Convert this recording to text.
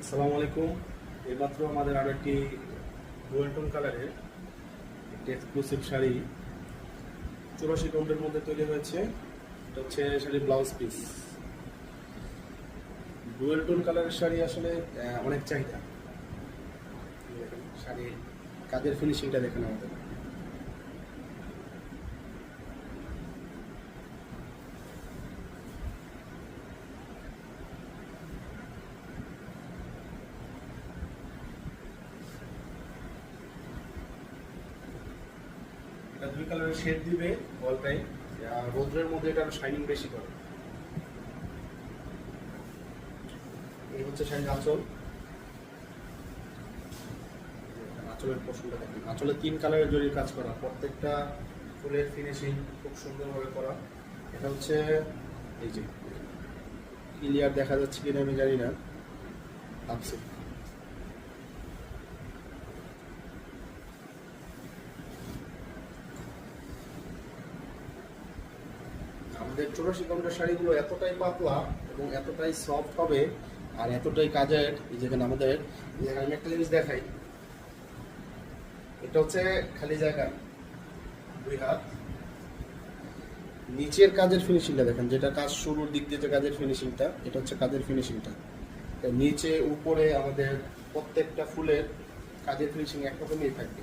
আসসালামু আলাইকুম। এইমাত্র আমাদের আরো একটি ডুয়াল টোন কালারের একটি এক্সক্লুসিভ শাড়ি 84 কাউন্টের মধ্যে তৈরি হয়েছে। এটা হচ্ছে শাড়ির ব্লাউজ পিস। ডুয়াল টোন কালারের শাড়ি আসলে অনেক চাহিদা। দেখেন শাড়ির কাজের ফিনিশিংটা দেখেন আমাদের। এটা দুই কালারের শেড দিবে অল টাইম, আর রৌদ্রের মধ্যে এটা শাইনিং বেশি করে। এই হচ্ছে শাড়ির আঁচল। আঁচলের পোর্শনটা দেখেন, আঁচলে 3 কালারের জরির কাজ করা, প্রত্যেকটা ফুলের ফিনিশিং খুব সুন্দরভাবে করা। এটা হচ্ছে এই যে ক্লিয়ার দেখা যাচ্ছে কিনা আমি জানি না, আপসে আমাদের 84 কাউন্টের শাড়িগুলো এতটাই পাতলা এবং এতটাই সফট হবে আর এতটাই কাজের। এই যেখানে আমাদের আমি একটা জিনিস দেখাই, এটা হচ্ছে খালি জায়গা 2 হাত। নিচের কাজের ফিনিশিংটা দেখেন, যেটা কাজ শুরুর দিক দিয়ে যে কাজের ফিনিশিংটা, এটা হচ্ছে কাজের ফিনিশিংটা। নিচে উপরে আমাদের প্রত্যেকটা ফুলের কাজের ফিনিশিং একরকমই থাকবে।